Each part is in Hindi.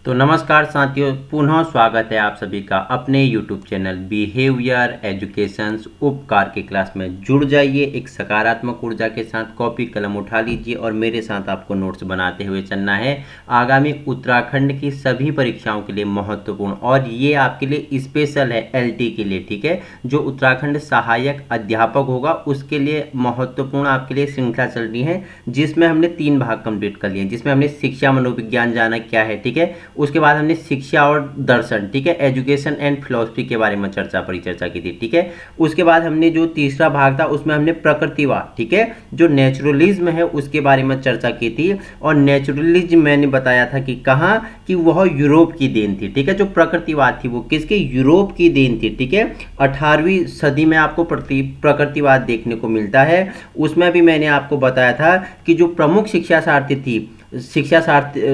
तो नमस्कार साथियों, पुनः स्वागत है आप सभी का अपने YouTube चैनल बिहेवियर एजुकेशंस उपकार के क्लास में। जुड़ जाइए एक सकारात्मक ऊर्जा के साथ, कॉपी कलम उठा लीजिए और मेरे साथ आपको नोट्स बनाते हुए चलना है। आगामी उत्तराखंड की सभी परीक्षाओं के लिए महत्वपूर्ण, और ये आपके लिए स्पेशल है LT के लिए, ठीक है। जो उत्तराखंड सहायक अध्यापक होगा उसके लिए महत्वपूर्ण आपके लिए श्रृंखला चल रही है, जिसमें हमने 3 भाग कंप्लीट कर लिए। जिसमें हमने शिक्षा मनोविज्ञान जाना क्या है, ठीक है। उसके बाद हमने शिक्षा और दर्शन, ठीक है, एजुकेशन एंड फिलॉसफी के बारे में परिचर्चा की थी, ठीक है। उसके बाद हमने जो तीसरा भाग था उसमें हमने प्रकृतिवाद, ठीक है, जो नेचुरलिज्म है उसके बारे में चर्चा की थी। और नेचुरलिज्म मैंने बताया था कि कहाँ कि वह यूरोप की देन थी, ठीक है। जो प्रकृतिवाद थी वो किसके, यूरोप की देन थी, ठीक है। 18वीं सदी में आपको प्रकृतिवाद देखने को मिलता है। उसमें भी मैंने आपको बताया था कि जो प्रमुख शिक्षा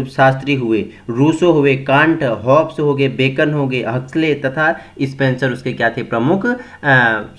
शास्त्री हुए, रूसो हुए, कांट, हॉब्स हो गए, बेकन हो गए, हक्सले तथा स्पेंसर उसके क्या थे, प्रमुख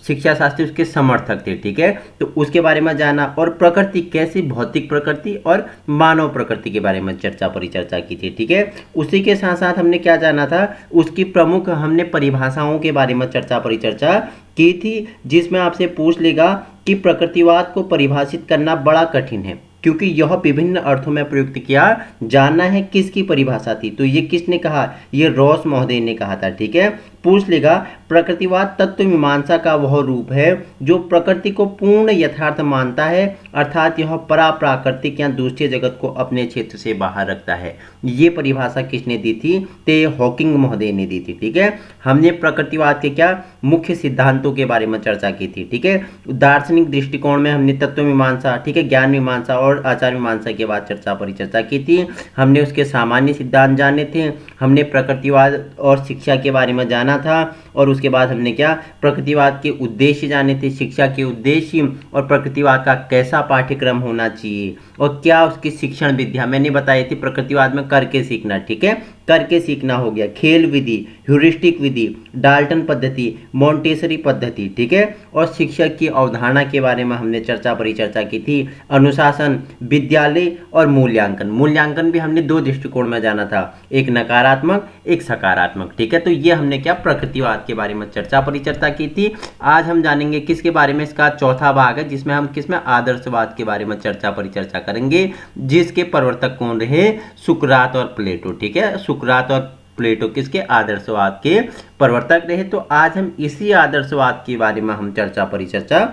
शिक्षा शास्त्री उसके समर्थक थे, ठीक है। तो उसके बारे में जाना, और प्रकृति कैसी, भौतिक प्रकृति और मानव प्रकृति के बारे में परिचर्चा की थी, ठीक है। उसी के साथ साथ हमने क्या जाना था, उसकी प्रमुख हमने परिभाषाओं के बारे में परिचर्चा की थी, जिसमें आपसे पूछ लेगा कि प्रकृतिवाद को परिभाषित करना बड़ा कठिन है, क्योंकि यह विभिन्न अर्थों में प्रयुक्त किया जाना है। किसकी परिभाषा थी, तो ये किसने कहा, ये रॉस महोदय ने कहा था, ठीक है। पूछ लेगा, प्रकृतिवाद तत्व मीमांसा का वह रूप है जो प्रकृति को पूर्ण यथार्थ मानता है, अर्थात यह पराप्राकृतिक या दूसरे जगत को अपने क्षेत्र से बाहर रखता है। ये परिभाषा किसने दी थी, ते हॉकिंग महोदय ने दी थी, ठीक है। हमने प्रकृतिवाद के क्या मुख्य सिद्धांतों के बारे में चर्चा की थी, ठीक है। दार्शनिक दृष्टिकोण में हमने तत्व मीमांसा, ठीक है, ज्ञान मीमांसा और आचार मीमांसा के बाद परिचर्चा की थी। हमने उसके सामान्य सिद्धांत जाने थे, हमने प्रकृतिवाद और शिक्षा के बारे में जाना था, और उसके बाद हमने क्या प्रकृतिवाद के उद्देश्य जाने थे, शिक्षा के उद्देश्य, और प्रकृतिवाद का कैसा पाठ्यक्रम होना चाहिए, और क्या उसकी शिक्षण विद्या मैंने बताई थी। प्रकृतिवाद में करके सीखना, ठीक है, करके सीखना हो गया, खेल विधि, ह्यूरिस्टिक विधि, डाल्टन पद्धति, मॉन्टेसरी पद्धति, ठीक है। और शिक्षक की अवधारणा के बारे में हमने परिचर्चा की थी। अनुशासन, विद्यालय और मूल्यांकन भी हमने 2 दृष्टिकोण में जाना था, एक नकारात्मक एक सकारात्मक, ठीक है। तो ये हमने क्या प्रकृतिवाद के बारे में परिचर्चा की थी। आज हम जानेंगे किसके बारे में, इसका चौथा भाग है, जिसमें हम किसमें आदर्शवाद के बारे में परिचर्चा करेंगे, जिसके प्रवर्तक कौन रहे, सुकरात और प्लेटो, ठीक है। सुकरात और प्लेटो किसके, आदर्शवाद के प्रवर्तक रहे। तो आज हम इसी आदर्शवाद के बारे में हम परिचर्चा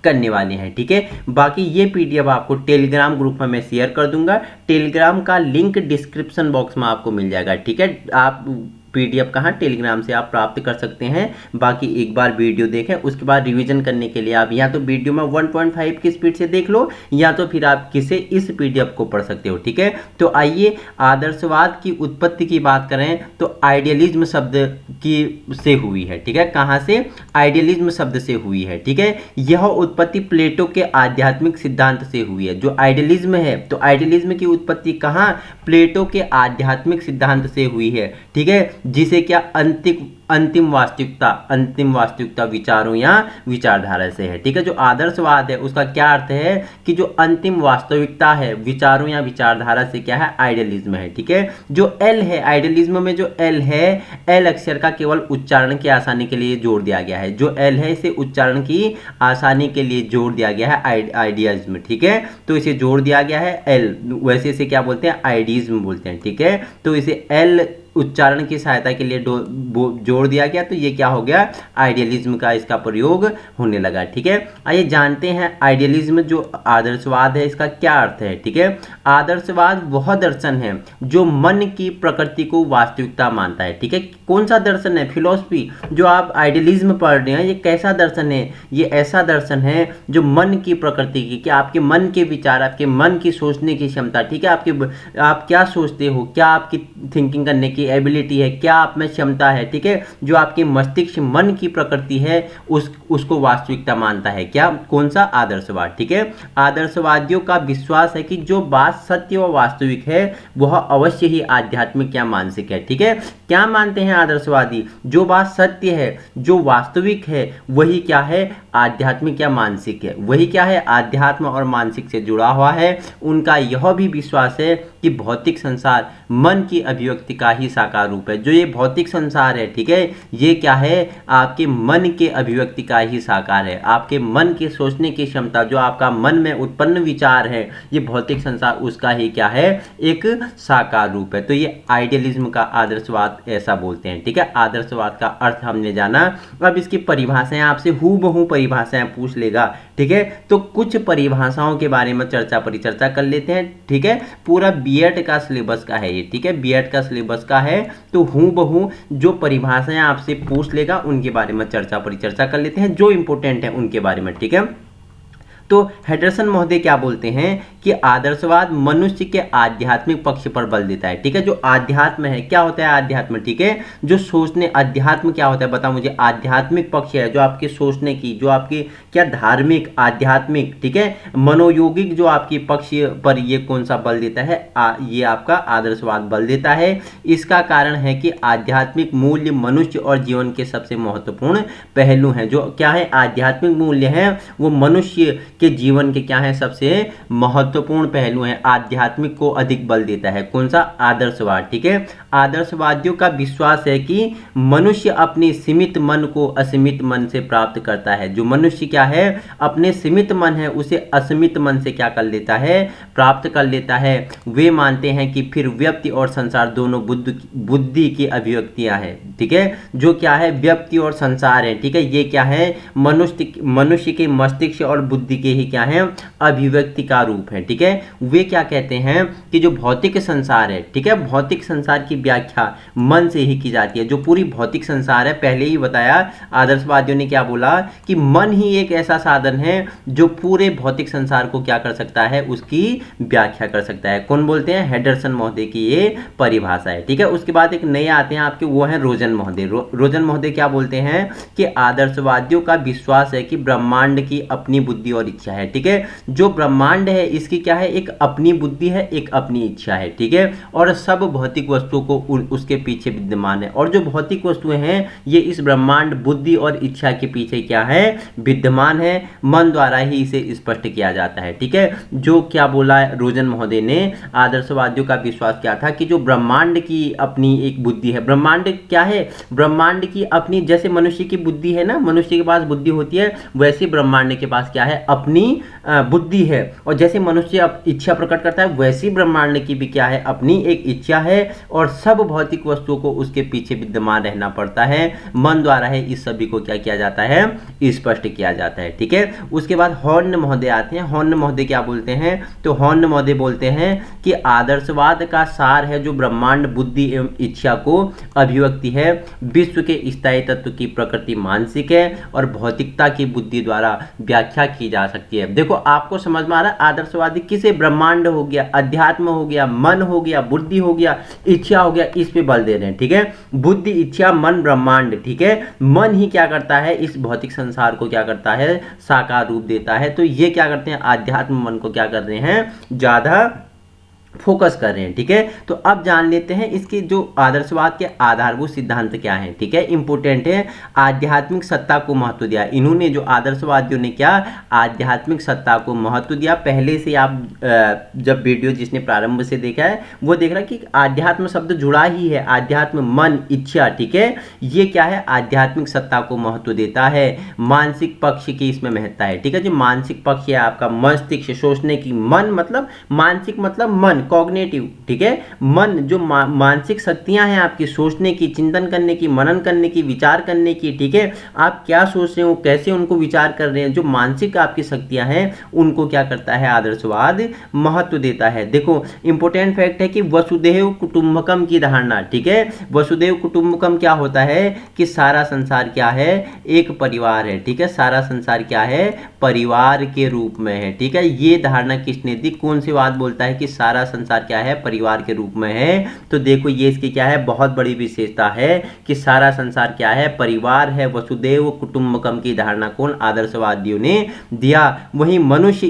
करने वाले हैं, ठीक है। बाकी ये PDF आपको टेलीग्राम ग्रुप में मैं शेयर कर दूंगा। टेलीग्राम का लिंक डिस्क्रिप्शन बॉक्स में आपको मिल जाएगा, ठीक है। आप PDF कहाँ, टेलीग्राम से आप प्राप्त कर सकते हैं। बाकी एक बार वीडियो देखें, उसके बाद रिवीजन करने के लिए आप या तो वीडियो में 1.5 की स्पीड से देख लो, या तो फिर आप किसे इस PDF को पढ़ सकते हो, ठीक है। तो आइए आदर्शवाद की उत्पत्ति की बात करें तो आइडियलिज्म शब्द की से हुई है, ठीक है। कहाँ से, आइडियलिज्म शब्द से हुई है, ठीक है। यह उत्पत्ति प्लेटो के आध्यात्मिक सिद्धांत से हुई है। जो आइडियलिज्म है, तो आइडियलिज्म की उत्पत्ति कहाँ, प्लेटो के आध्यात्मिक सिद्धांत से हुई है, ठीक है। जिसे क्या अंतिम वास्तविकता विचारों या विचारधारा से है, ठीक है। जो आदर्शवाद है उसका क्या अर्थ है कि जो अंतिम वास्तविकता है विचारों या विचारधारा से क्या है, आइडियलिज्म है, ठीक है। जो एल है आइडियलिज्म में, जो एल है, एल अक्षर का केवल उच्चारण की आसानी के लिए जोड़ दिया गया है। जो एल है इसे उच्चारण की आसानी के लिए जोड़ दिया गया है, आइडियलिज्म, ठीक है। तो इसे जोड़ दिया गया है एल, वैसे इसे क्या बोलते हैं, आइडियज्म बोलते हैं, ठीक है। तो इसे एल उच्चारण की सहायता के लिए जोड़ दिया गया, तो ये क्या हो गया, आइडियलिज्म का इसका प्रयोग होने लगा, ठीक है। आइए जानते हैं आइडियलिज्म जो आदर्शवाद है इसका क्या अर्थ है, ठीक है। आदर्शवाद वह दर्शन है जो मन की प्रकृति को वास्तविकता मानता है, ठीक है। कौन सा दर्शन है, फिलॉसफी जो आप आइडियलिज्म पढ़ रहे हैं, ये कैसा दर्शन है, ये ऐसा दर्शन है जो मन की प्रकृति की, कि आपके मन के विचार, आपके मन की सोचने की क्षमता, ठीक है, आप क्या सोचते हो, क्या आपकी थिंकिंग करने की एबिलिटी है, क्या आप में क्षमता है, ठीक है। जो आपके मस्तिष्क मन की प्रकृति है उसको वास्तविकता मानता है, क्या, कौन सा, आदर्शवाद, ठीक है। आदर्शवादियों का विश्वास है कि जो बात सत्य व वास्तविक है वह अवश्य ही आध्यात्मिक या मानसिक है, ठीक है। क्या मानते हैं आदर्शवादी, जो बात सत्य है, जो वास्तविक है, वही क्या है, आध्यात्मिक या मानसिक है, वही क्या है, आध्यात्म और मानसिक से जुड़ा हुआ है। उनका यह भी विश्वास है कि भौतिक संसार मन की अभिव्यक्ति का ही साकार रूप है। जो ये भौतिक संसार है, ठीक है, ये क्या है, आपके मन के अभिव्यक्ति का ही साकार है। आपके मन के सोचने की क्षमता, जो आपका मन में उत्पन्न विचार है, ये भौतिक संसार उसका ही क्या है, एक साकार रूप है। तो ये आइडियलिज्म का आदर्शवाद ऐसा बोलते हैं, ठीक है। आदर्शवाद का अर्थ हमने जाना। अब इसकी परिभाषाएं आपसे हूबहू परिभाषाएं पूछ लेगा, ठीक है। तो कुछ परिभाषाओं के बारे में परिचर्चा कर लेते हैं, ठीक है। पूरा बीएड का सिलेबस का है ये, ठीक है, बीएड का सिलेबस का है। तो हूबहू जो परिभाषाएं आपसे पूछ लेगा उनके बारे में परिचर्चा कर लेते हैं, जो इंपॉर्टेंट है उनके बारे में, ठीक है। तो हेडरसन महोदय क्या बोलते हैं कि आदर्शवाद मनुष्य के आध्यात्मिक पक्ष पर बल देता है, ठीक है। जो आध्यात्म है, क्या होता है आध्यात्म, ठीक है, जो सोचने, अध्यात्म क्या होता है बताओ मुझे। आध्यात्मिक पक्ष है जो आपके सोचने की, जो आपकी क्या धार्मिक, आध्यात्मिक, ठीक है, मनोयोगिक जो आपकी पक्ष पर ये कौन सा बल देता है, ये आपका आदर्शवाद बल देता है। इसका कारण है कि आध्यात्मिक मूल्य मनुष्य और जीवन के सबसे महत्वपूर्ण पहलू हैं। जो क्या है, आध्यात्मिक मूल्य हैं वो मनुष्य के जीवन के क्या है, सबसे महत्वपूर्ण पहलू हैं। आध्यात्मिक को अधिक बल देता है कौन सा, आदर्शवाद, ठीक है। आदर्शवादियों का विश्वास है कि मनुष्य अपने सीमित मन को असीमित मन से प्राप्त करता है। जो मनुष्य क्या है, अपने सीमित मन है उसे असीमित मन से क्या कर लेता है, प्राप्त कर लेता है। वे मानते हैं कि फिर व्यक्ति और संसार दोनों बुद्धि की अभिव्यक्तियां हैं, ठीक है। जो क्या है, व्यक्ति और संसार है, ठीक है, ये क्या है, मनुष्य के मस्तिष्क और बुद्धि के ही क्या है, अभिव्यक्ति का रूप है, ठीक है। वे क्या कहते हैं कि जो भौतिक संसार है, ठीक है, भौतिक संसार की व्याख्या मन से ही की जाती है। जो पूरी भौतिक संसार है, पहले ही बताया आदर्शवादियों ने क्या बोला कि मन ही एक ऐसा साधन है जो पूरे भौतिक संसार को क्या कर सकता है, उसकी व्याख्या कर सकता है। कौन बोलते हैं, हेडरसन महोदय की ये परिभाषा है, ठीक है। उसके बाद एक नए आते हैं आपके, वो है रोजन महोदय। रोजन महोदय क्या बोलते हैं कि आदर्शवादियों का विश्वास है कि ब्रह्मांड की अपनी बुद्धि और इच्छा है, ठीक है। जो ब्रह्मांड है इसकी क्या है, एक अपनी बुद्धि है, एक अपनी इच्छा है, ठीक है। और सब भौतिक वस्तुओं को उसके पीछे विद्यमान है। और जो भौतिक वस्तुएं हैं ये इस ब्रह्मांड, बुद्धि और इच्छा के पीछे क्या है, विद्यमान है। मन द्वारा ही इसे स्पष्ट किया जाता है, ठीक है। जो क्या बोला रोजन महोदय ने, आदर्शवादियों का विश्वास क्या था कि जो ब्रह्मांड की अपनी एक बुद्धि है, ब्रह्मांड क्या है, ब्रह्मांड की अपनी, जैसे मनुष्य की बुद्धि है ना, मनुष्य के पास बुद्धि होती है, वैसे ब्रह्मांड के पास क्या है, अपनी बुद्धि है। और जैसे मनुष्य इच्छा प्रकट करता है, वैसी ब्रह्मांड की भी क्या है, अपनी एक इच्छा है। और सब भौतिक वस्तुओं को उसके पीछे विद्यमान रहना पड़ता है। मन द्वारा है इस सभी को क्या किया जाता है, स्पष्ट किया जाता है, ठीक है। उसके बाद हॉर्न महोदय आते हैं। हॉर्न महोदय क्या बोलते हैं, तो हॉर्न महोदय बोलते हैं कि आदर्शवाद का सार है जो ब्रह्मांड, बुद्धि एवं इच्छा को अभिव्यक्ति है। विश्व के स्थायी तत्व की प्रकृति मानसिक है और भौतिकता की बुद्धि द्वारा व्याख्या की जा सकती है। देखो आपको समझ में आ रहा है, आदर्शवादी किसे, ब्रह्मांड हो गया, अध्यात्म हो गया, मन हो गया, बुद्धि हो गया, इच्छा हो गया, इस पे बल दे रहे हैं, ठीक है। बुद्धि, इच्छा, मन, ब्रह्मांड, ठीक है। मन ही क्या करता है, इस भौतिक संसार को क्या करता है, साकार रूप देता है। तो ये क्या करते हैं, आध्यात्म मन को क्या कर रहे हैं, ज्यादा फोकस कर रहे हैं, ठीक है। तो अब जान लेते हैं इसके जो आदर्शवाद के आधारभूत सिद्धांत क्या हैं, ठीक है, इंपोर्टेंट है। आध्यात्मिक सत्ता को महत्व दिया। इन्होंने, जो आदर्शवादियों ने क्या, आध्यात्मिक सत्ता को महत्व दिया। पहले से आप जब वीडियो जिसने प्रारंभ से देखा है वो देख रहा है कि आध्यात्म शब्द जुड़ा ही है, आध्यात्म, मन, इच्छा, ठीक है। ये क्या है, आध्यात्मिक सत्ता को महत्व देता है। मानसिक पक्ष की इसमें महत्ता है, ठीक है। जो मानसिक पक्ष है आपका, मस्तिष्क, सोचने की, मन मतलब मानसिक मतलब मन, कॉग्निटिव, ठीक है। मन जो मानसिक शक्तियां हैं आपकी, सोचने की, चिंतन करने की, मनन करने की, विचार करने की, ठीक है। आप क्या सोच रहे हो, कैसे उनको विचार कर रहे हैं, जो मानसिक आपकी शक्तियां हैं उनको क्या करता है, आदर्शवाद महत्व देता है। देखो इंपॉर्टेंट फैक्ट है कि वसुधैव कुटुंबकम की धारणा, ठीक है। वसुधैव कुटुंबकम क्या होता है कि सारा संसार क्या है, एक परिवार है, ठीक है। सारा संसार क्या है, परिवार के रूप में है, ठीक है। ये धारणा किसने दी, कौन सी बात बोलता है कि सारा संसार क्या है, परिवार के रूप में है। तो देखो ये इसकी क्या है, बहुत बड़ी विशेषता है कि सारा संसार क्या है, परिवार है। वसुधैव कुटुंबकम की धारणा कौन, आदर्शवादियों ने दिया। वहीं मनुष्य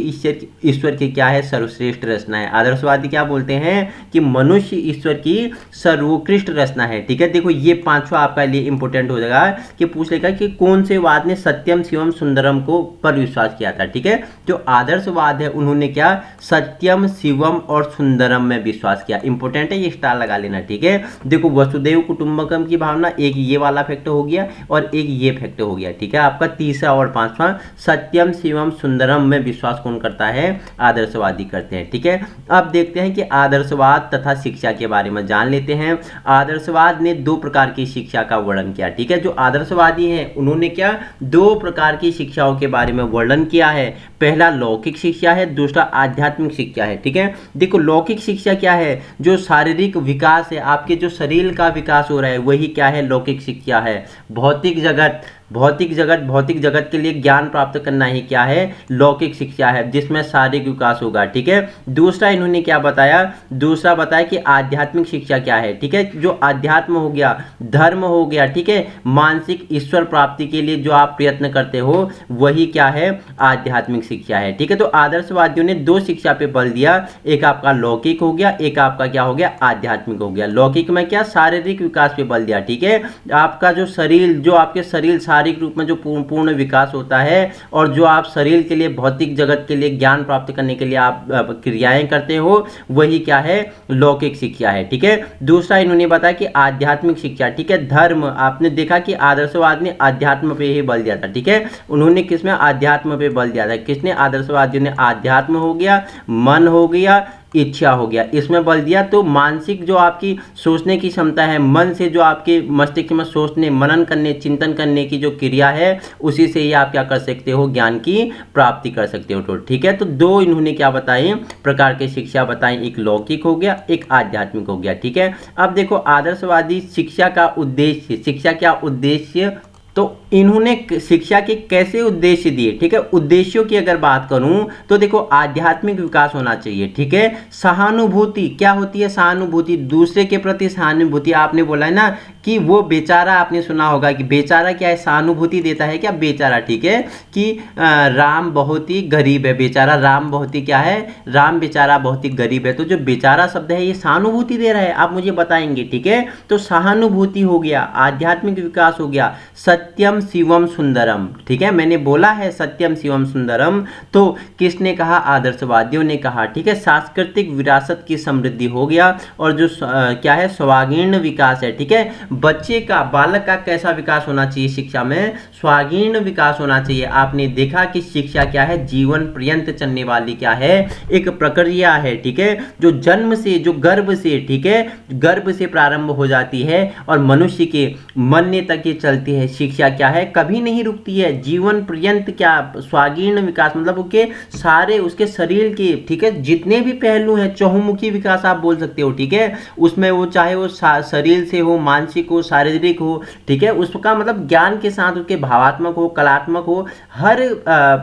ईश्वर की क्या है, सर्वश्रेष्ठ रचना है। आदर्शवादी क्या बोलते हैं कि मनुष्य ईश्वर की सर्वोत्कृष्ट रचना है, ठीक है। देखो ये पांचवा आपका लिए इंपोर्टेंट हो जाएगा कि पूछ लेगा कि कौन से वाद ने सत्यम, शिवम, सुंदरम को पर विश्वास किया था, ठीक है। जो आदर्शवाद है उन्होंने क्या, सत्यम, शिवम और सुंदरम सुंदरम में विश्वास किया। इंपॉर्टेंट है, ये स्टार लगा लेना, ठीक है। देखो वसुदेव कुटुंबकम की भावना, एक ये वाला फैक्टर हो गया और एक ये फैक्टर हो गया, ठीक है। आपका तीसरा और पांचवा, सत्यम शिवम सुंदरम में विश्वास कौन करता है? आदर्शवादी करते हैं, ठीक है। अब देखते हैं कि आदर्शवाद तथा शिक्षा के बारे में जान लेते हैं। आदर्शवाद ने दो प्रकार की शिक्षा का वर्णन किया, ठीक है। जो आदर्शवादी हैं उन्होंने क्या, दो प्रकार की शिक्षाओं के बारे में वर्णन किया है। पहला लौकिक शिक्षा है, दूसरा आध्यात्मिक शिक्षा है, ठीक है। देखो लौकिक शिक्षा क्या है? जो शारीरिक विकास है, आपके जो शरीर का विकास हो रहा है, वही क्या है? लौकिक शिक्षा है। भौतिक जगत के लिए ज्ञान प्राप्त करना ही क्या है? लौकिक शिक्षा है, जिसमें शारीरिक विकास होगा, ठीक है। दूसरा इन्होंने क्या बताया? दूसरा बताया कि आध्यात्मिक शिक्षा क्या है, ठीक है। जो अध्यात्म हो गया, धर्म हो गया, ठीक है, मानसिक ईश्वर प्राप्ति के लिए जो आप प्रयत्न करते हो, वही क्या है? आध्यात्मिक शिक्षा है, ठीक है। तो आदर्शवादियों ने दो शिक्षा पे बल दिया, एक आपका लौकिक हो गया, एक आपका क्या हो गया? आध्यात्मिक हो गया। लौकिक में क्या? शारीरिक विकास पे बल दिया, ठीक है। आपका जो शरीर, जो आपके शरीर शारीरिक रूप में जो पूर्ण विकास होता है, और जो आप शरीर के लिए, भौतिक जगत के लिए ज्ञान प्राप्त करने के लिए आप क्रियाएं करते हो, वही क्या है? लौकिक शिक्षा है, ठीक है। दूसरा इन्होंने बताया कि आध्यात्मिक शिक्षा, ठीक है। धर्म, आपने देखा कि आदर्शवाद ने अध्यात्म पे ही बल दिया था, ठीक है। उन्होंने किसमें? अध्यात्म पे बल दिया था। किसने? आदर्शवादियों ने। अध्यात्म हो गया, मन हो गया, इच्छा हो गया, इसमें बल दिया। तो मानसिक जो आपकी सोचने की क्षमता है, मन से जो आपके मस्तिष्क में सोचने, मनन करने, चिंतन करने की जो क्रिया है, उसी से ही आप क्या कर सकते हो? ज्ञान की प्राप्ति कर सकते हो, तो ठीक है। तो दो इन्होंने क्या बताए? प्रकार की शिक्षा बताई, एक लौकिक हो गया, एक आध्यात्मिक हो गया, ठीक है। अब देखो आदर्शवादी शिक्षा का उद्देश्य, शिक्षा क्या उद्देश्य, तो इन्होंने शिक्षा के कैसे उद्देश्य दिए, ठीक है। उद्देश्यों की अगर बात करूं तो देखो आध्यात्मिक विकास होना चाहिए, ठीक है। सहानुभूति क्या होती है? सहानुभूति, दूसरे के प्रति सहानुभूति। आपने बोला है ना कि वो बेचारा, आपने सुना होगा कि बेचारा क्या है? सहानुभूति देता है क्या? बेचारा, ठीक है। कि राम बहुत ही गरीब है, बेचारा राम बहुत ही क्या है? राम बेचारा बहुत ही गरीब है। तो जो बेचारा शब्द है ये सहानुभूति दे रहा है, आप मुझे बताएंगे, ठीक है। तो सहानुभूति हो गया, आध्यात्मिक विकास हो गया, सत्यम शिवम सुंदरम, ठीक है। मैंने बोला है सत्यम शिवम सुंदरम, तो किसने कहा? आदर्शवादियों ने कहा, ठीक है। सांस्कृतिक विरासत की समृद्धि हो गया, और जो क्या है? स्वागीर्ण विकास है, ठीक है। बच्चे का, बालक का कैसा विकास होना चाहिए? शिक्षा में स्वागीर्ण विकास होना चाहिए। आपने देखा कि शिक्षा क्या है? जीवन पर्यंत चलने वाली क्या है? एक प्रक्रिया है, ठीक है। जो जन्म से, जो गर्भ से, ठीक है, गर्भ से प्रारंभ हो जाती है और मनुष्य के मरने तक ये चलती है। शिक्षा क्या है? कभी नहीं रुकती है, जीवन पर्यंत क्या? स्वागीर्ण विकास मतलब उसके सारे, उसके शरीर के, ठीक है, जितने भी पहलू हैं, चहुमुखी विकास आप बोल सकते हो, ठीक है। उसमें वो चाहे वो शरीर से हो, मानसिक हो, शारीरिक हो, ठीक है, उसका मतलब ज्ञान के साथ उसके भावात्मक हो, कलात्मक हो, हर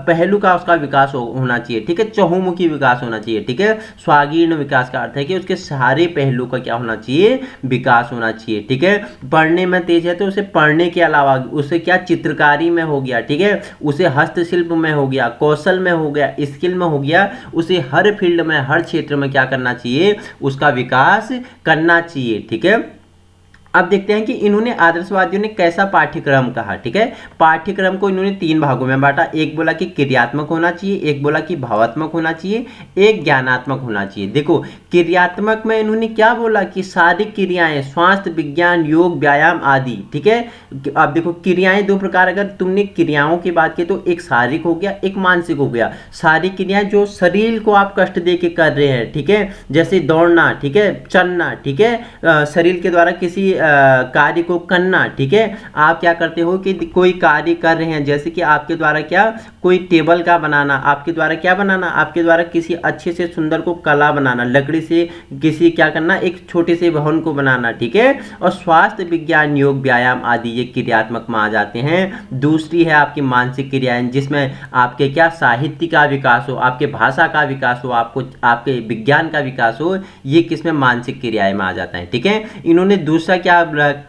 पहलू का उसका विकास होना चाहिए, ठीक है। चहुमुखी विकास होना चाहिए, ठीक है। स्वागीर्ण विकास का अर्थ है कि उसके सारे पहलू का क्या होना चाहिए? विकास होना चाहिए, ठीक है। पढ़ने में तेज है तो उसे पढ़ने के अलावा उसे क्या? चित्रकारी में हो गया, ठीक है, उसे हस्तशिल्प में हो गया, कौशल में हो गया, स्किल में हो गया, उसे हर फील्ड में, हर क्षेत्र में क्या करना चाहिए? उसका विकास करना चाहिए, ठीक है। अब देखते हैं कि इन्होंने, आदर्शवादियों ने कैसा पाठ्यक्रम कहा, ठीक है। पाठ्यक्रम को इन्होंने तीन भागों में बांटा। एक बोला कि क्रियात्मक होना चाहिए, एक बोला कि भावात्मक होना चाहिए, एक ज्ञानात्मक होना चाहिए। देखो क्रियात्मक में इन्होंने क्या बोला कि शारीरिक क्रियाएं, स्वास्थ्य विज्ञान, योग, व्यायाम आदि, ठीक है। अब देखो क्रियाएं दो प्रकार, अगर तुमने क्रियाओं की बात की तो एक शारीरिक हो गया, एक मानसिक हो गया। शारीरिक क्रियाएं जो शरीर को आप कष्ट दे के कर रहे हैं, ठीक है, जैसे दौड़ना, ठीक है, चलना, ठीक है, शरीर के द्वारा किसी कार्य को करना, ठीक है। आप क्या करते हो कि कोई कार्य कर रहे हैं, जैसे कि आपके द्वारा क्या? कोई टेबल का बनाना, आपके द्वारा क्या बनाना? आपके द्वारा किसी अच्छे से सुंदर को कला बनाना, लकड़ी से किसी क्या करना? एक छोटे से भवन को बनाना, ठीक है। और स्वास्थ्य विज्ञान, योग, व्यायाम आदि ये क्रियात्मक में आ जाते हैं। दूसरी है आपकी मानसिक क्रियाएं, जिसमें आपके क्या? साहित्य का विकास हो, आपके भाषा का विकास हो, आपको आपके विज्ञान का विकास हो, ये किसमें? मानसिक क्रियाएं में आ जाता है, ठीक है। इन्होंने दूसरा क्या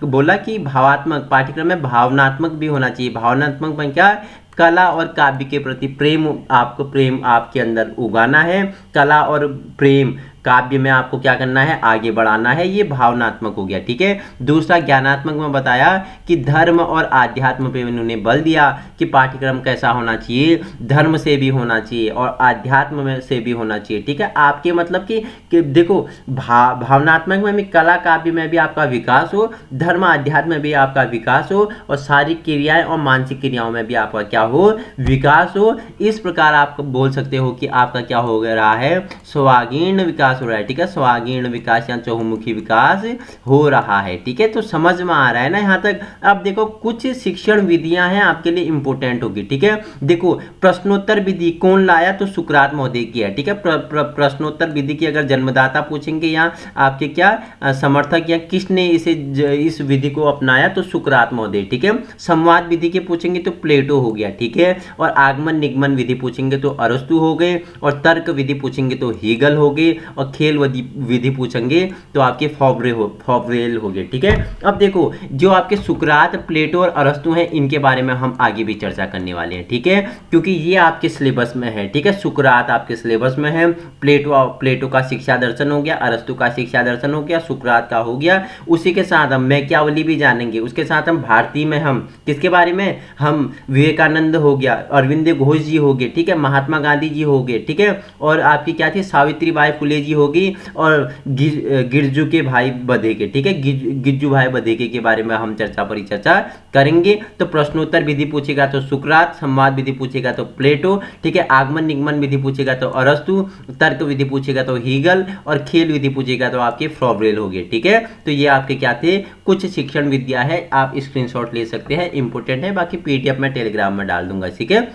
बोला कि भावात्मक, पाठ्यक्रम में भावनात्मक भी होना चाहिए। भावनात्मक में क्या? कला और काव्य के प्रति प्रेम, आपको प्रेम आपके अंदर उगाना है। कला और प्रेम, काव्य में आपको क्या करना है, आगे बढ़ाना है, ये भावनात्मक हो गया। ठीक है। दूसरा ज्ञानात्मक में बताया कि धर्म और आध्यात्म पे उन्होंने बल दिया कि पाठ्यक्रम कैसा होना चाहिए, धर्म से भी होना चाहिए और आध्यात्म में से भी होना चाहिए। ठीक है। आपके मतलब कि देखो भावनात्मक में भी, कला काव्य में भी आपका विकास हो, धर्म अध्यात्म में भी आपका विकास हो और शारीरिक क्रियाएं और मानसिक क्रियाओं में भी आपका क्या हो, विकास हो। इस प्रकार आप बोल सकते हो कि आपका क्या हो रहा है, स्वागीर्ण विकास हो रहा है। ठीक है। स्वागीर्ण विकास या चहुमुखी विकास हो रहा है। ठीक है। तो समझ में आ रहा है ना यहाँ तक। अब देखो कुछ शिक्षण विधियां हैं आपके लिए इंपॉर्टेंट होगी। ठीक है। देखो प्रश्नोत्तर विधि कौन लाया, तो सुकरात महोदय की है। ठीक है। प्रश्नोत्तर विधि की अगर जन्मदाता पूछेंगे या आपके क्या समर्थक या किसने इस विधि को अपनाया, तो सुकरात महोदय। ठीक है। संवाद विधि के पूछेंगे तो प्लेटो हो गया। ठीक है। और आगमन निगमन विधि पूछेंगे तो अरस्तु हो गए, और तर्क विधि पूछेंगे तो हीगल हो गए, और खेल विधि पूछेंगे तो आपके फॉब्रेल हो गए। ठीक है। अब देखो जो आपके सुकरात, प्लेटो और अरस्तु हैं, इनके बारे में हम आगे भी चर्चा करने वाले हैं। ठीक है। क्योंकि ये आपके सिलेबस में है। ठीक है। सुकरात आपके सिलेबस में है, प्लेटो का शिक्षा दर्शन हो गया, अरस्तु का शिक्षा दर्शन हो गया, सुकरात का हो गया। उसी के साथ हम मैकियावली भी जानेंगे। उसके साथ हम भारतीय में हम किसके बारे में, हम विवेकानंद हो गया, अरविंद घोष जी हो गए। ठीक है। महात्मा गांधी जी हो गए। ठीक है। और आपकी क्या थी, सावित्री बाई फुले जी होगी, और गिरजू के भाई बधेके। ठीक है। गिरजू भाई बधेके के बारे में हम परिचर्चा करेंगे। तो प्रश्नोत्तर विधि पूछेगा तो सुकरात, संवाद विधि पूछेगा तो प्लेटो। ठीक है। आगमन निगमन विधि पूछेगा तो अरस्तु, तर्क विधि पूछेगा तो हीगल, और खेल विधि पूछेगा तो आपके फ्रॉबरेल हो गए। ठीक है। तो ये आपके क्या थे, कुछ शिक्षण विद्या है, आप स्क्रीनशॉट ले सकते हैं, इंपॉर्टेंट है। बाकी पीडीएफ में टेलीग्राम में डाल दूंगा। ठीक है।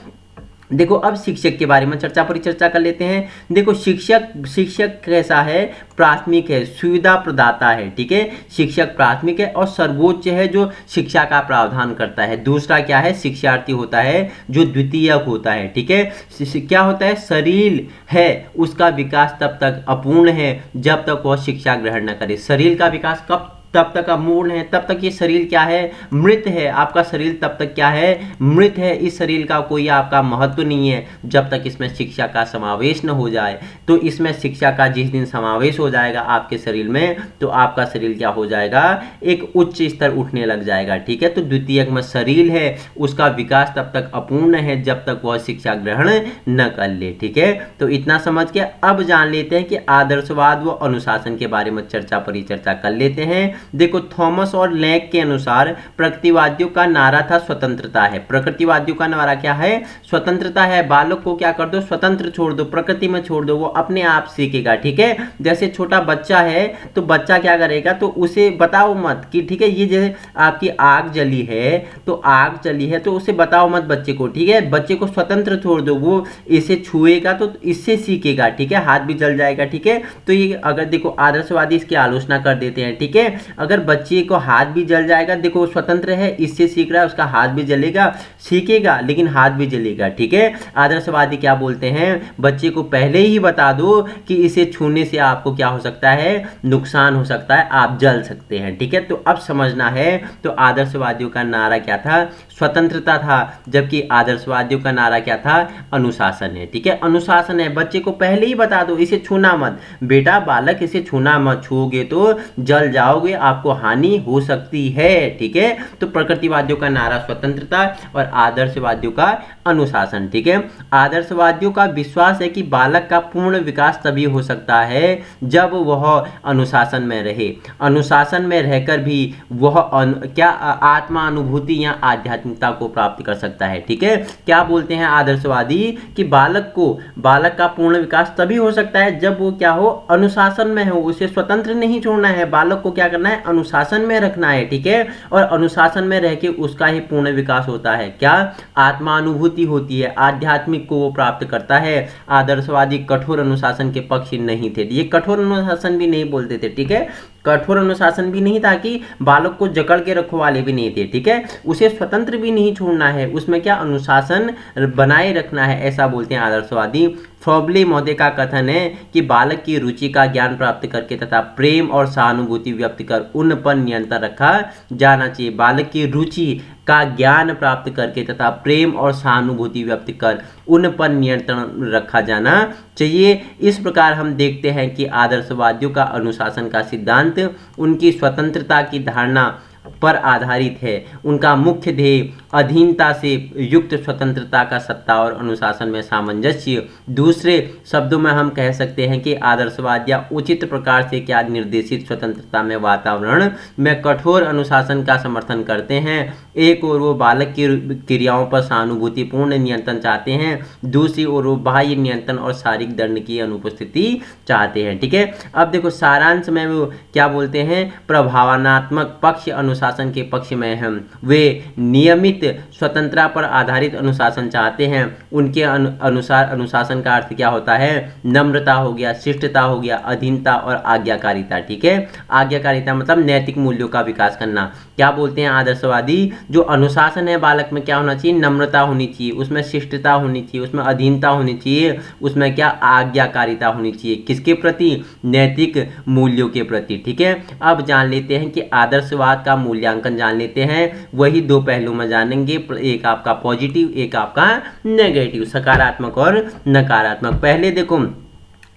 देखो अब शिक्षक के बारे में परिचर्चा कर लेते हैं। देखो शिक्षक कैसा है, प्राथमिक है, सुविधा प्रदाता है। ठीक है। शिक्षक प्राथमिक है और सर्वोच्च है, जो शिक्षा का प्रावधान करता है। दूसरा क्या है, शिक्षार्थी होता है जो द्वितीयक होता है। ठीक है। क्या होता है, शरीर है, उसका विकास तब तक अपूर्ण है जब तक वह शिक्षा ग्रहण न करे। शरीर का विकास कब तब तक अपूर्ण है, तब तक ये शरीर क्या है, मृत है। आपका शरीर तब तक क्या है, मृत है। इस शरीर का कोई आपका महत्व नहीं है जब तक इसमें शिक्षा का समावेश न हो जाए। तो इसमें शिक्षा का जिस दिन समावेश हो जाएगा आपके शरीर में, तो आपका शरीर क्या हो जाएगा, एक उच्च स्तर उठने लग जाएगा। ठीक है। तो द्वितीयक में शरीर है, उसका विकास तब तक अपूर्ण है जब तक वह शिक्षा ग्रहण न कर ले। ठीक है। तो इतना समझ के अब जान लेते हैं कि आदर्शवाद व अनुशासन के बारे में परिचर्चा कर लेते हैं। देखो थॉमस और लैंग के अनुसार प्रकृतिवादियों का नारा था स्वतंत्रता है। प्रकृतिवादियों का नारा क्या है, स्वतंत्रता है। बालक को क्या कर दो, स्वतंत्र छोड़ दो, प्रकृति में छोड़ दो, वो अपने आप सीखेगा। ठीक है। जैसे छोटा बच्चा है तो बच्चा क्या करेगा, तो उसे बताओ मत कि ठीक है, ये जैसे आपकी आग जली है, तो आग जली है तो उसे बताओ मत बच्चे को। ठीक है। बच्चे को स्वतंत्र छोड़ दो, वो इसे छुएगा तो इससे सीखेगा। ठीक है। हाथ भी जल जाएगा। ठीक है। तो ये अगर देखो आदर्शवादी इसकी आलोचना कर देते हैं। ठीक है। अगर बच्चे को हाथ भी जल जाएगा, देखो स्वतंत्र है, इससे सीख रहा है, उसका हाथ भी जलेगा, सीखेगा लेकिन हाथ भी जलेगा। ठीक है। आदर्शवादी क्या बोलते हैं, बच्चे को पहले ही बता दो कि इसे छूने से आपको क्या हो सकता है, नुकसान हो सकता है, आप जल सकते हैं। ठीक है। तो अब समझना है, तो आदर्शवादियों का नारा क्या था, स्वतंत्रता था, जबकि आदर्शवादियों का नारा क्या था, अनुशासन है। ठीक है। अनुशासन है, बच्चे को पहले ही बता दो इसे छूना मत, बेटा बालक इसे छूना मत, छूओगे तो जल जाओगे, आपको हानि हो सकती है। ठीक है। तो प्रकृतिवादियों का नारा स्वतंत्रता और आदर्शवादियों का अनुशासन। ठीक है। आदर्शवादियों का विश्वास है कि बालक का पूर्ण विकास तभी हो सकता है जब वह अनुशासन में रहे। अनुशासन में रहकर भी वह क्या आत्मा अनुभूति या आध्यात्मिकता को प्राप्त कर सकता है। ठीक है। क्या बोलते हैं आदर्शवादी कि बालक का पूर्ण विकास तभी हो सकता है जब वो क्या हो, अनुशासन में हो, उसे स्वतंत्र नहीं छोड़ना है, बालक को क्या करना है, अनुशासन में रखना है। ठीक है। और अनुशासन में रह के उसका ही पूर्ण विकास होता है, क्या, आत्मानुभूति होती है, आध्यात्मिक को वो प्राप्त करता है। आदर्शवादी कठोर अनुशासन के पक्ष नहीं थे, ये कठोर अनुशासन भी नहीं बोलते थे। ठीक है। कठोर अनुशासन भी नहीं था कि बालक को जकड़ के रखो वाले भी नहीं थे। ठीक है। उसे स्वतंत्र भी नहीं छोड़ना है, उसमें क्या अनुशासन बनाए रखना है, ऐसा बोलते हैं आदर्शवादी। फ्रॉबले महोदय का कथन है कि बालक की रुचि का ज्ञान प्राप्त करके तथा प्रेम और सहानुभूति व्यक्त कर उन पर नियंत्रण रखा जाना चाहिए। बालक की रुचि का ज्ञान प्राप्त करके तथा प्रेम और सहानुभूति व्यक्त कर उन पर नियंत्रण रखा जाना चाहिए। इस प्रकार हम देखते हैं कि आदर्शवादियों का अनुशासन का सिद्धांत उनकी स्वतंत्रता की धारणा पर आधारित है। उनका मुख्य ध्येय अधीनता से युक्त स्वतंत्रता का सत्ता और अनुशासन में सामंजस्य। दूसरे शब्दों में हम कह सकते हैं कि आदर्शवाद या उचित प्रकार से क्या निर्देशित स्वतंत्रता में वातावरण में कठोर अनुशासन का समर्थन करते हैं। एक ओर वो बालक की क्रियाओं पर सहानुभूतिपूर्ण नियंत्रण चाहते हैं, दूसरी ओर वो बाह्य नियंत्रण और शारीरिक दंड की अनुपस्थिति चाहते हैं। ठीक है, अब देखो सारांश में वो क्या बोलते हैं, प्रभावनात्मक पक्ष अनुशासन के पक्ष में हैं। वे नियमित स्वतंत्रता पर आधारित अनुशासन चाहते हैं। उनके अनुसार अनुशासन का अर्थ क्या होता है, नम्रता हो गया, शिष्टता हो गया, अधीनता और आज्ञाकारिता। ठीक है, आज्ञाकारिता मतलब नैतिक मूल्यों का विकास करना। क्या बोलते हैं आदर्शवादी, जो अनुशासन है बालक में क्या होना चाहिए, नम्रता होनी चाहिए, उसमें शिष्टता होनी चाहिए, उसमें अधीनता होनी चाहिए, उसमें क्या आज्ञाकारिता होनी चाहिए, किसके प्रति, नैतिक मूल्यों के प्रति। ठीक है, अब जान लेते हैं कि आदर्शवाद का मूल्यांकन जान लेते हैं। वही दो पहलू में जानेंगे, एक आपका पॉजिटिव, एक आपका नेगेटिव, सकारात्मक और नकारात्मक। पहले देखो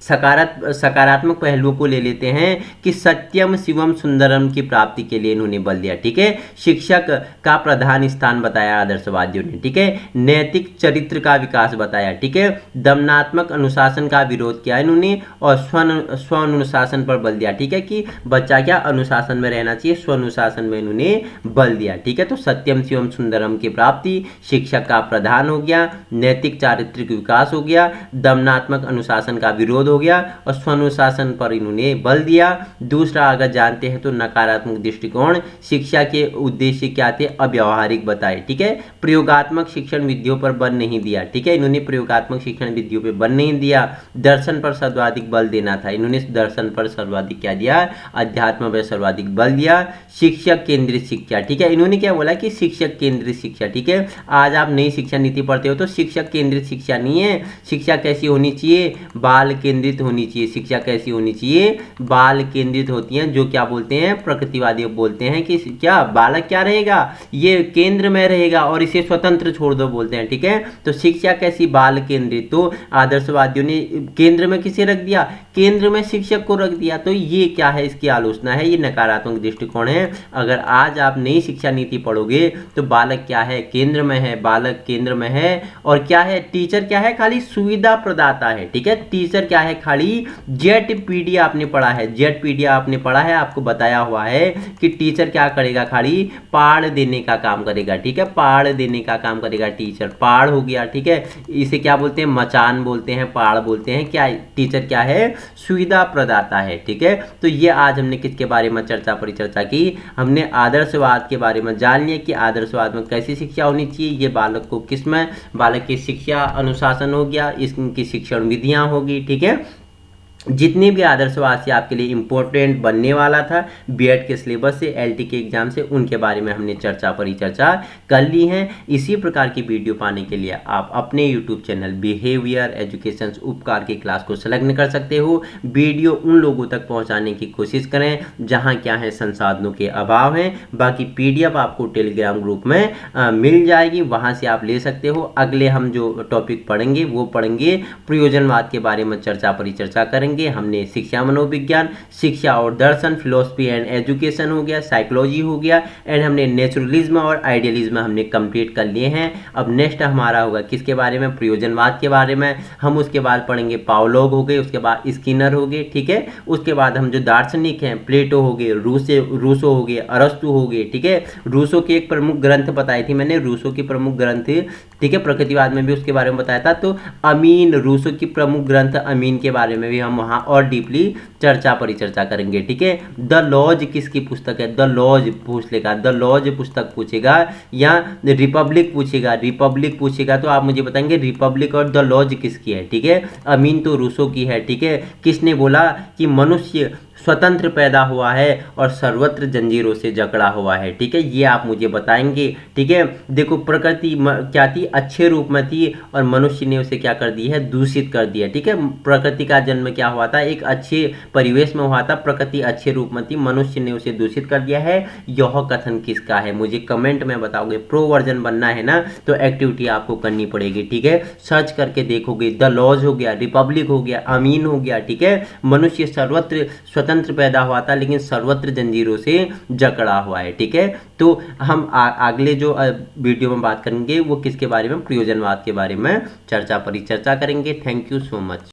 सकारात्मक पहलुओं को ले लेते हैं कि सत्यम शिवम सुंदरम की प्राप्ति के लिए इन्होंने बल दिया। ठीक है, शिक्षक का प्रधान स्थान बताया आदर्शवादियों ने। ठीक है, नैतिक चरित्र का विकास बताया। ठीक है, दमनात्मक अनुशासन का विरोध किया इन्होंने और स्व अनुशासन पर बल दिया। ठीक है, कि बच्चा क्या अनुशासन में रहना चाहिए, स्व अनुशासन में इन्होंने बल दिया। ठीक है, तो सत्यम शिवम सुंदरम की प्राप्ति, शिक्षक का प्रधान हो गया, नैतिक चारित्रिक विकास हो गया, दमनात्मक अनुशासन का विरोध हो गया और स्वानुशासन पर इन्होंने बल दिया। दूसरा अगर जानते हैं तो नकारात्मक दृष्टिकोण, शिक्षा के उद्देश्य क्या थे, अव्यावहारिक बताए। ठीक है, प्रयोगात्मक शिक्षण विधियों पर बल नहीं दिया। ठीक है, इन्होंने प्रयोगात्मक शिक्षण विधियों पर बल नहीं दिया। दर्शन पर सर्वाधिक बल देना था, इन्होंने दर्शन पर सर्वाधिक क्या दिया, अध्यात्म पर सर्वाधिक बल दिया। शिक्षक केंद्रित शिक्षा, ठीक है, इन्होंने क्या बोला कि शिक्षक केंद्रित शिक्षा। ठीक है, आज आप नई शिक्षा नीति पढ़ते हो तो शिक्षक केंद्रित शिक्षा नहीं है, शिक्षा कैसी होनी चाहिए, बाल केंद्रित होनी चाहिए। शिक्षा कैसी होनी चाहिए, बाल केंद्रित होती है। जो क्या बोलते हैं, प्रकृतिवादी बोलते हैं कि क्या बालक क्या रहेगा, ये केंद्र में रहेगा और इसे स्वतंत्र छोड़ दो बोलते हैं। ठीक है, तो शिक्षा कैसी, बाल केंद्रित। तो आदर्शवादियों ने केंद्र में किसे रख दिया, केंद्र में शिक्षक को रख दिया। तो ये क्या है, इसकी आलोचना है, ये नकारात्मक दृष्टिकोण है। अगर आज आप नई शिक्षा नीति पढ़ोगे तो बालक क्या है, केंद्र में है, बालक केंद्र में है। और क्या है, टीचर क्या है, खाली सुविधा प्रदाता है। ठीक है, टीचर क्या है, खाली जेडपीडी आपने पढ़ा है, जेडपीडी आपने पढ़ा है, आपको बताया हुआ है कि टीचर क्या करेगा, खाली पाड़ देने का काम करेगा। ठीक है, पाड़ देने का काम करेगा टीचर, पाड़ हो गया। ठीक है, इसे क्या बोलते हैं, मचान बोलते हैं, पाड़ बोलते हैं। क्या टीचर क्या है, सुविधा प्रदाता है। ठीक है, तो ये आज हमने किसके बारे में परिचर्चा की, हमने आदर्शवाद के बारे में जान लिया कि आदर्शवाद में कैसी शिक्षा होनी चाहिए। ये बालक को किसमें, बालक की शिक्षा अनुशासन हो गया, इसकी शिक्षण विधियां होगी। ठीक है, जितने भी आदर्शवाद से आपके लिए इम्पोर्टेंट बनने वाला था बीएड के सिलेबस से, एलटी के एग्जाम से, उनके बारे में हमने परिचर्चा कर ली है। इसी प्रकार की वीडियो पाने के लिए आप अपने यूट्यूब चैनल बिहेवियर एजुकेशन उपकार की क्लास को संलग्न कर सकते हो। वीडियो उन लोगों तक पहुंचाने की कोशिश करें जहां क्या है, संसाधनों के अभाव है। बाकी पीडीएफ आपको टेलीग्राम ग्रुप में मिल जाएगी, वहां से आप ले सकते हो। अगले हम जो टॉपिक पढ़ेंगे वो पढ़ेंगे प्रयोजनवाद के बारे में परिचर्चा करेंगे। हमने शिक्षा मनोविज्ञान, शिक्षा और दर्शन, फिलोसफी एंड एजुकेशन हो गया, साइकोलॉजी हो गया, एंड हमने नेचुरलिज्म और आइडियलिज्म हमने कंप्लीट कर लिए हैं। अब नेक्स्ट हमारा होगा किसके बारे में, प्रयोजनवाद के बारे में। हम उसके बाद पढ़ेंगे पावलोग हो गए, उसके बाद स्किनर हो गए। ठीक है, उसके बाद हम जो दार्शनिक हैं, प्लेटो हो गए, रूसो हो गए, अरस्तु हो गए। ठीक है, रूसो के एक प्रमुख ग्रंथ बताई थी मैंने, रूसो की प्रमुख ग्रंथ। ठीक है, प्रकृतिवाद में भी उसके बारे में बताया था। तो अमीन, रूसो की प्रमुख ग्रंथ अमीन के बारे में भी हम वहाँ और डीपली परिचर्चा करेंगे। ठीक है, द लॉज किसकी पुस्तक है, द लॉज पूछ लेगा, द लॉज पुस्तक पूछेगा या रिपब्लिक पूछेगा, रिपब्लिक पूछेगा तो आप मुझे बताएंगे रिपब्लिक और द लॉज किसकी है। ठीक है, अमीन तो रूसो की है। ठीक है, किसने बोला कि मनुष्य स्वतंत्र पैदा हुआ है और सर्वत्र जंजीरों से जकड़ा हुआ है। ठीक है, ये आप मुझे बताएंगे। ठीक है, देखो प्रकृति क्या थी, अच्छे रूप में थी और मनुष्य ने उसे क्या कर दिया है, दूषित कर दिया। ठीक है, प्रकृति का जन्म क्या हुआ था, एक अच्छे परिवेश में हुआ था, प्रकृति अच्छे रूप में थी, मनुष्य ने उसे दूषित कर दिया है। यह कथन किसका है, मुझे कमेंट में बताओगे। प्रो वर्जन बनना है ना तो एक्टिविटी आपको करनी पड़ेगी। ठीक है, सर्च करके देखोगे, द लॉज हो गया, रिपब्लिक हो गया, अमीन हो गया। ठीक है, मनुष्य सर्वत्र स्वतंत्र पैदा हुआ था लेकिन सर्वत्र जंजीरों से जकड़ा हुआ है। ठीक है, तो हम अगले जो वीडियो में बात करेंगे वो किसके बारे में, प्रयोजनवाद के बारे में चर्चा करेंगे। Thank you so much.